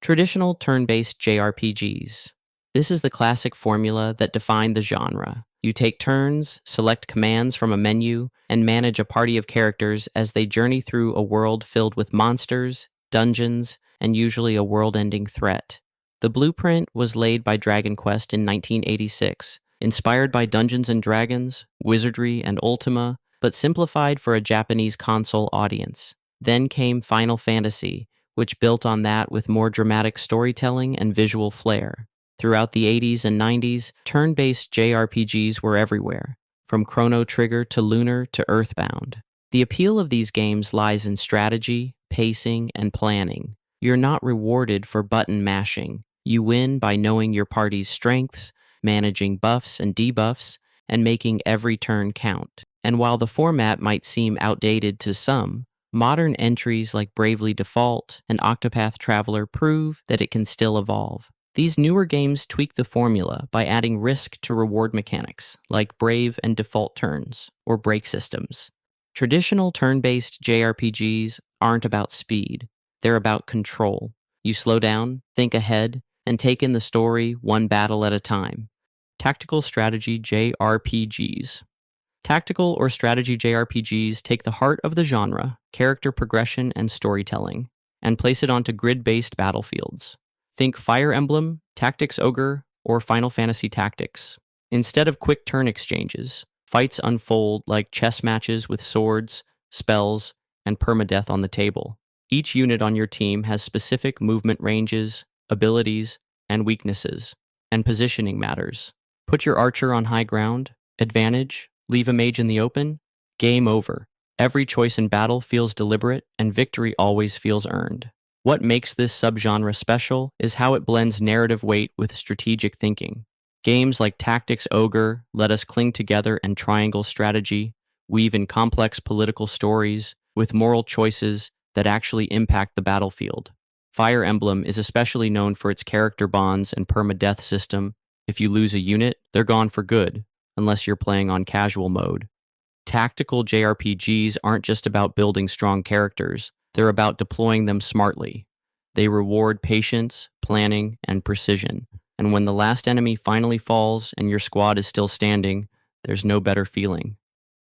Traditional turn-based JRPGs. This is the classic formula that defined the genre. You take turns, select commands from a menu, and manage a party of characters as they journey through a world filled with monsters, dungeons, and usually a world-ending threat. The blueprint was laid by Dragon Quest in 1986, inspired by Dungeons & Dragons, Wizardry, and Ultima, but simplified for a Japanese console audience. Then came Final Fantasy, which built on that with more dramatic storytelling and visual flair. Throughout the 80s and 90s, turn-based JRPGs were everywhere, from Chrono Trigger to Lunar to Earthbound. The appeal of these games lies in strategy, pacing, and planning. You're not rewarded for button mashing. You win by knowing your party's strengths, managing buffs and debuffs, and making every turn count. And while the format might seem outdated to some, modern entries like Bravely Default and Octopath Traveler prove that it can still evolve. These newer games tweak the formula by adding risk to reward mechanics, like Brave and Default turns, or break systems. Traditional turn-based JRPGs aren't about speed. They're about control. You slow down, think ahead, and take in the story one battle at a time. Tactical strategy JRPGs. Tactical or strategy JRPGs take the heart of the genre, character progression, and storytelling, and place it onto grid-based battlefields. Think Fire Emblem, Tactics Ogre, or Final Fantasy Tactics. Instead of quick turn exchanges, fights unfold like chess matches with swords, spells, and permadeath on the table. Each unit on your team has specific movement ranges, abilities, and weaknesses, and positioning matters. Put your archer on high ground, advantage, leave a mage in the open, game over. Every choice in battle feels deliberate, and victory always feels earned. What makes this subgenre special is how it blends narrative weight with strategic thinking. Games like Tactics Ogre let us cling together and triangle strategy, weave in complex political stories with moral choices that actually impact the battlefield. Fire Emblem is especially known for its character bonds and permadeath system. If you lose a unit, they're gone for good, unless you're playing on casual mode. Tactical JRPGs aren't just about building strong characters. They're about deploying them smartly. They reward patience, planning, and precision. And when the last enemy finally falls and your squad is still standing, there's no better feeling.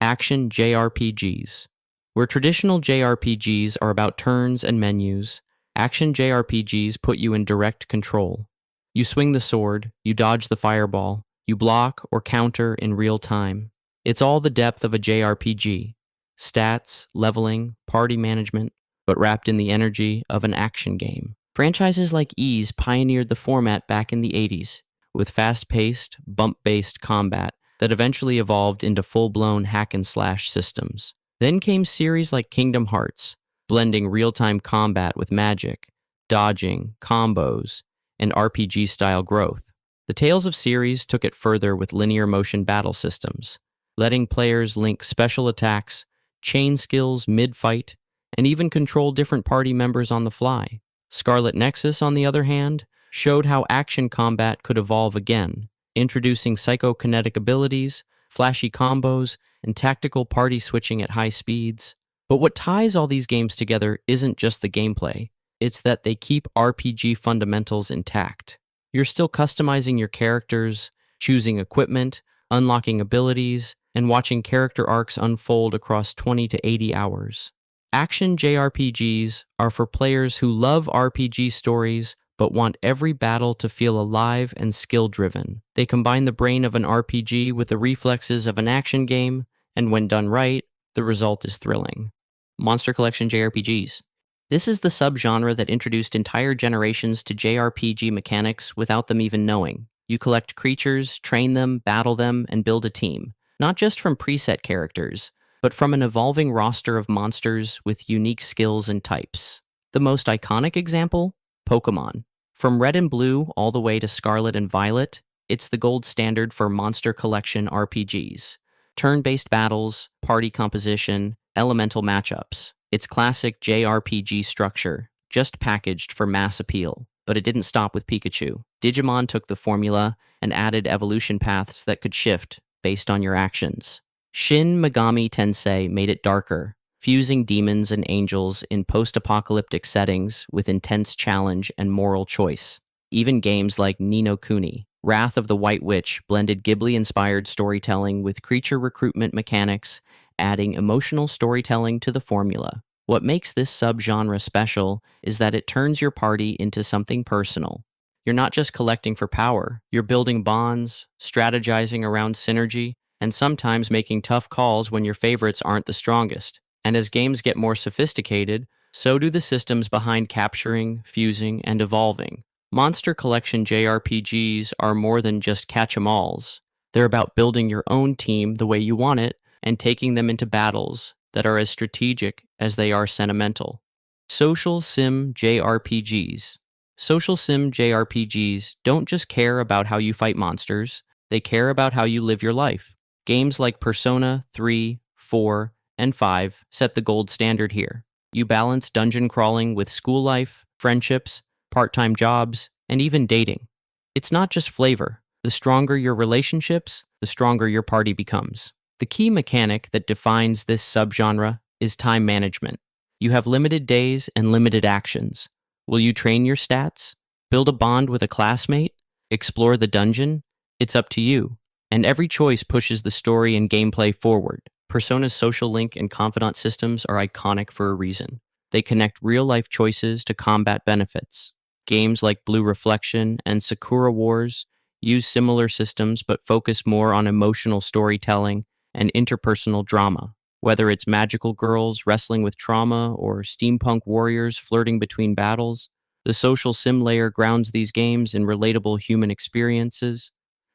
Action JRPGs. Where traditional JRPGs are about turns and menus, action JRPGs put you in direct control. You swing the sword, you dodge the fireball, you block or counter in real time. It's all the depth of a JRPG. Stats, leveling, party management, but wrapped in the energy of an action game. Franchises like Ys pioneered the format back in the 80s, with fast-paced, bump-based combat that eventually evolved into full-blown hack-and-slash systems. Then came series like Kingdom Hearts, blending real-time combat with magic, dodging, combos, and RPG-style growth. The Tales of series took it further with linear motion battle systems, letting players link special attacks, chain skills mid-fight, and even control different party members on the fly. Scarlet Nexus, on the other hand, showed how action combat could evolve again, introducing psychokinetic abilities, flashy combos, and tactical party switching at high speeds. But what ties all these games together isn't just the gameplay, it's that they keep RPG fundamentals intact. You're still customizing your characters, choosing equipment, unlocking abilities, and watching character arcs unfold across 20 to 80 hours. Action JRPGs are for players who love RPG stories but want every battle to feel alive and skill-driven. They combine the brain of an RPG with the reflexes of an action game, and when done right, the result is thrilling. Monster Collection JRPGs. This is the subgenre that introduced entire generations to JRPG mechanics without them even knowing. You collect creatures, train them, battle them, and build a team, not just from preset characters, but from an evolving roster of monsters with unique skills and types. The most iconic example? Pokemon. From Red and Blue all the way to Scarlet and Violet, it's the gold standard for Monster Collection RPGs. Turn-based battles, party composition, elemental matchups. It's classic JRPG structure, just packaged for mass appeal. But it didn't stop with Pikachu. Digimon took the formula and added evolution paths that could shift based on your actions. Shin Megami Tensei made it darker, fusing demons and angels in post-apocalyptic settings with intense challenge and moral choice. Even games like Ni no Kuni, Wrath of the White Witch blended Ghibli-inspired storytelling with creature recruitment mechanics, adding emotional storytelling to the formula. What makes this subgenre special is that it turns your party into something personal. You're not just collecting for power, you're building bonds, strategizing around synergy, and sometimes making tough calls when your favorites aren't the strongest. And as games get more sophisticated, so do the systems behind capturing, fusing, and evolving. Monster Collection JRPGs are more than just catch-em-alls. They're about building your own team the way you want it and taking them into battles that are as strategic as they are sentimental. Social Sim JRPGs. Social Sim JRPGs don't just care about how you fight monsters, they care about how you live your life. Games like Persona 3, 4, and 5 set the gold standard here. You balance dungeon crawling with school life, friendships, part-time jobs, and even dating. It's not just flavor. The stronger your relationships, the stronger your party becomes. The key mechanic that defines this subgenre is time management. You have limited days and limited actions. Will you train your stats? Build a bond with a classmate? Explore the dungeon? It's up to you. And every choice pushes the story and gameplay forward. Persona's social link and confidant systems are iconic for a reason. They connect real-life choices to combat benefits. Games like Blue Reflection and Sakura Wars use similar systems but focus more on emotional storytelling and interpersonal drama. Whether it's magical girls wrestling with trauma or steampunk warriors flirting between battles, the social sim layer grounds these games in relatable human experiences,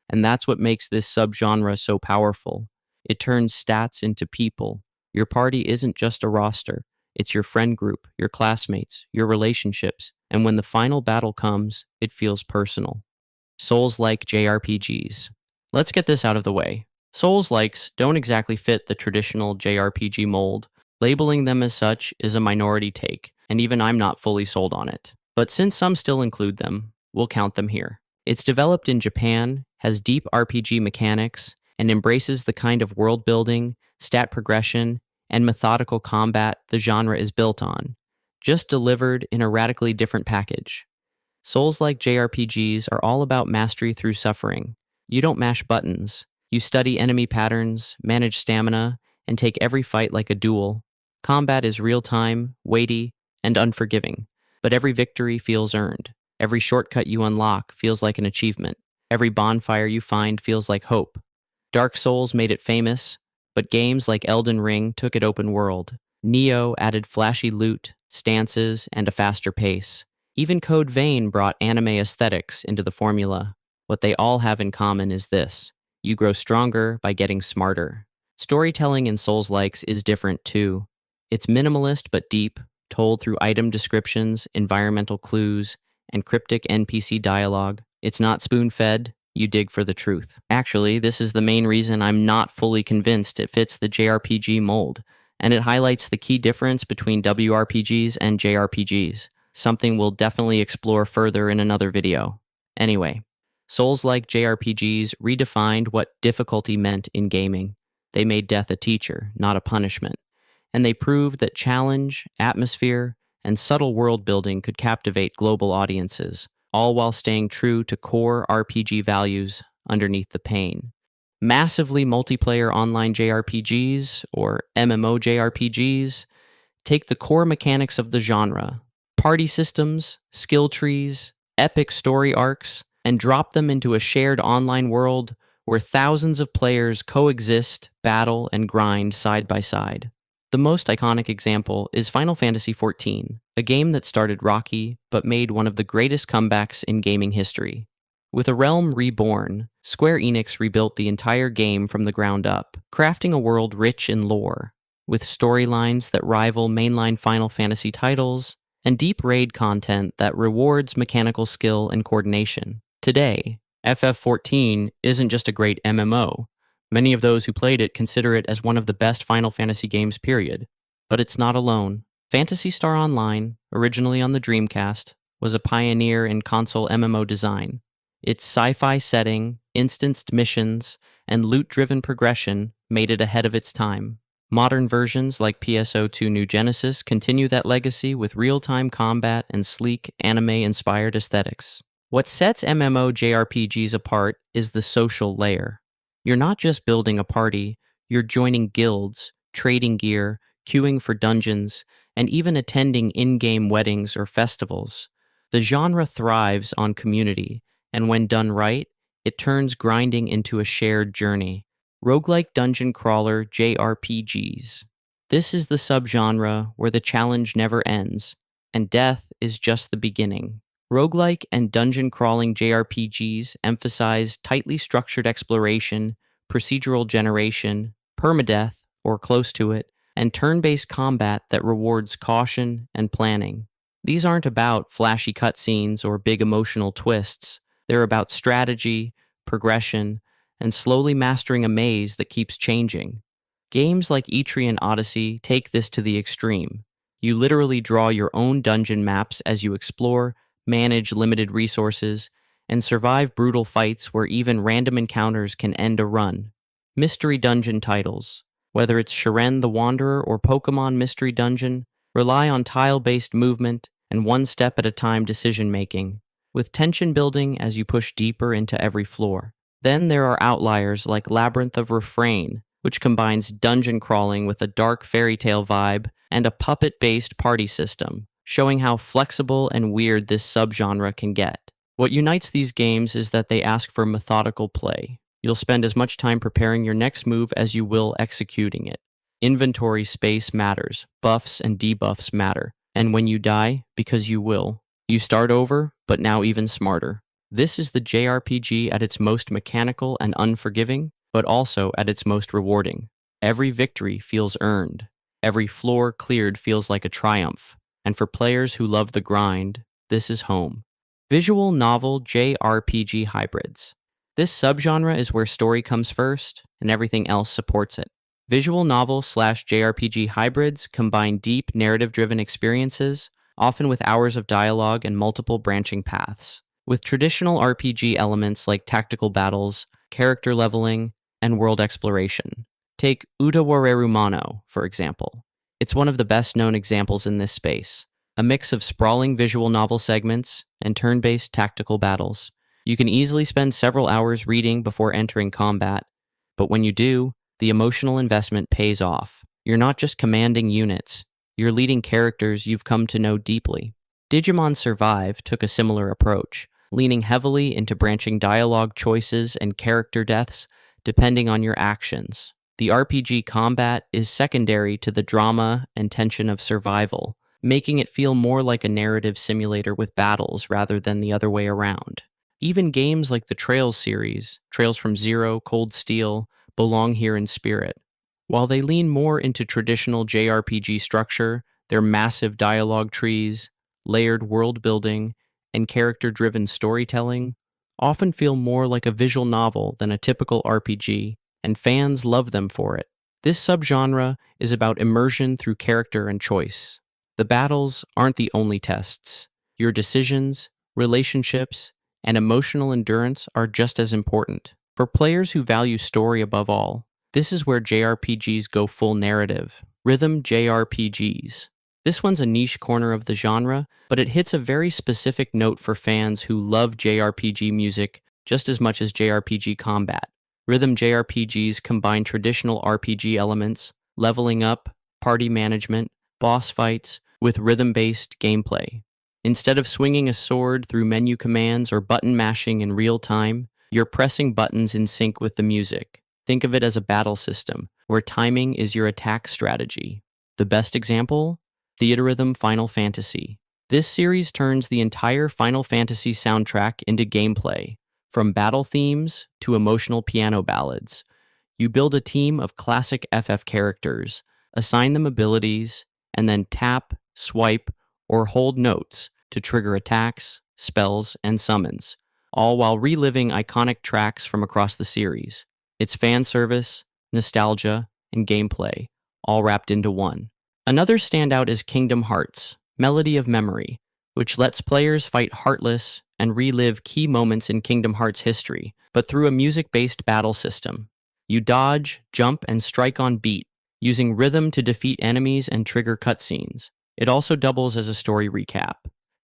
and that's what makes this subgenre so powerful. It turns stats into people. Your party isn't just a roster. It's your friend group, your classmates, your relationships, and when the final battle comes, it feels personal. Soulslike JRPGs. Let's get this out of the way. Soulslikes don't exactly fit the traditional JRPG mold. Labeling them as such is a minority take, and even I'm not fully sold on it. But since some still include them, we'll count them here. It's developed in Japan, has deep RPG mechanics, and embraces the kind of world building, stat progression, and methodical combat the genre is built on, just delivered in a radically different package. Souls-like JRPGs are all about mastery through suffering. You don't mash buttons. You study enemy patterns, manage stamina, and take every fight like a duel. Combat is real-time, weighty, and unforgiving, but every victory feels earned. Every shortcut you unlock feels like an achievement. Every bonfire you find feels like hope. Dark Souls made it famous, but games like Elden Ring took it open world. Nioh added flashy loot, stances, and a faster pace. Even Code Vein brought anime aesthetics into the formula. What they all have in common is this: you grow stronger by getting smarter. Storytelling in Souls-likes is different too. It's minimalist but deep, told through item descriptions, environmental clues, and cryptic NPC dialogue. It's not spoon-fed, you dig for the truth. Actually, this is the main reason I'm not fully convinced it fits the JRPG mold, and it highlights the key difference between WRPGs and JRPGs, something we'll definitely explore further in another video. Anyway, Souls-like JRPGs redefined what difficulty meant in gaming. They made death a teacher, not a punishment. And they proved that challenge, atmosphere, and subtle world building could captivate global audiences, all while staying true to core RPG values underneath the pain. Massively multiplayer online JRPGs, or MMOJRPGs, take the core mechanics of the genre, party systems, skill trees, epic story arcs, and drop them into a shared online world where thousands of players coexist, battle, and grind side by side. The most iconic example is Final Fantasy XIV, a game that started rocky but made one of the greatest comebacks in gaming history. With A Realm Reborn, Square Enix rebuilt the entire game from the ground up, crafting a world rich in lore, with storylines that rival mainline Final Fantasy titles, and deep raid content that rewards mechanical skill and coordination. Today, FF14 isn't just a great MMO. Many of those who played it consider it as one of the best Final Fantasy games, period. But it's not alone. Phantasy Star Online, originally on the Dreamcast, was a pioneer in console MMO design. Its sci-fi setting, instanced missions, and loot-driven progression made it ahead of its time. Modern versions like PSO2 New Genesis continue that legacy with real-time combat and sleek, anime-inspired aesthetics. What sets MMOJRPGs apart is the social layer. You're not just building a party, you're joining guilds, trading gear, queuing for dungeons, and even attending in-game weddings or festivals. The genre thrives on community, and when done right, it turns grinding into a shared journey. Roguelike dungeon crawler JRPGs. This is the subgenre where the challenge never ends, and death is just the beginning. Roguelike and dungeon crawling JRPGs emphasize tightly structured exploration, procedural generation, permadeath, or close to it, and turn-based combat that rewards caution and planning. These aren't about flashy cutscenes or big emotional twists. They're about strategy, progression, and slowly mastering a maze that keeps changing. Games like Etrian Odyssey take this to the extreme. You literally draw your own dungeon maps as you explore, manage limited resources, and survive brutal fights where even random encounters can end a run. Mystery dungeon titles, whether it's Shiren the Wanderer or Pokemon Mystery Dungeon, rely on tile-based movement and one-step-at-a-time decision-making, with tension building as you push deeper into every floor. Then there are outliers like Labyrinth of Refrain, which combines dungeon crawling with a dark fairy tale vibe and a puppet-based party system, showing how flexible and weird this subgenre can get. What unites these games is that they ask for methodical play. You'll spend as much time preparing your next move as you will executing it. Inventory space matters, buffs and debuffs matter, and when you die, because you will, you start over, but now even smarter. This is the JRPG at its most mechanical and unforgiving, but also at its most rewarding. Every victory feels earned. Every floor cleared feels like a triumph. And for players who love the grind, this is home. Visual novel JRPG hybrids. This subgenre is where story comes first, and everything else supports it. Visual novel/JRPG hybrids combine deep narrative-driven experiences, often with hours of dialogue and multiple branching paths, with traditional RPG elements like tactical battles, character leveling, and world exploration. Take Utawarerumano, for example. It's one of the best-known examples in this space, a mix of sprawling visual novel segments and turn-based tactical battles. You can easily spend several hours reading before entering combat, but when you do, the emotional investment pays off. You're not just commanding units, you're leading characters you've come to know deeply. Digimon Survive took a similar approach, leaning heavily into branching dialogue choices and character deaths depending on your actions. The RPG combat is secondary to the drama and tension of survival, making it feel more like a narrative simulator with battles rather than the other way around. Even games like the Trails series, Trails from Zero, Cold Steel, belong here in spirit. While they lean more into traditional JRPG structure, their massive dialogue trees, layered world building, and character-driven storytelling often feel more like a visual novel than a typical RPG, and fans love them for it. This subgenre is about immersion through character and choice. The battles aren't the only tests. Your decisions, relationships, and emotional endurance are just as important. For players who value story above all, this is where JRPGs go full narrative. Rhythm JRPGs. This one's a niche corner of the genre, but it hits a very specific note for fans who love JRPG music just as much as JRPG combat. Rhythm JRPGs combine traditional RPG elements, leveling up, party management, boss fights, with rhythm-based gameplay. Instead of swinging a sword through menu commands or button mashing in real time, you're pressing buttons in sync with the music. Think of it as a battle system, where timing is your attack strategy. The best example? Theatrhythm Final Fantasy. This series turns the entire Final Fantasy soundtrack into gameplay, from battle themes to emotional piano ballads. You build a team of classic FF characters, assign them abilities, and then tap, swipe, or hold notes to trigger attacks, spells, and summons, all while reliving iconic tracks from across the series. It's fan service, nostalgia, and gameplay, all wrapped into one. Another standout is Kingdom Hearts, Melody of Memory, which lets players fight Heartless and relive key moments in Kingdom Hearts history, but through a music-based battle system. You dodge, jump, and strike on beat, using rhythm to defeat enemies and trigger cutscenes. It also doubles as a story recap,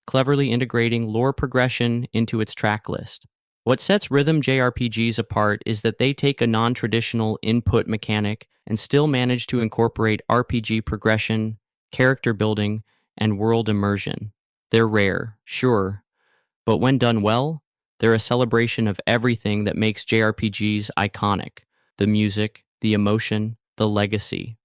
cleverly integrating lore progression into its track list. What sets rhythm JRPGs apart is that they take a non-traditional input mechanic and still manage to incorporate RPG progression, character building, and world immersion. They're rare, sure, but when done well, they're a celebration of everything that makes JRPGs iconic: the music, the emotion, the legacy.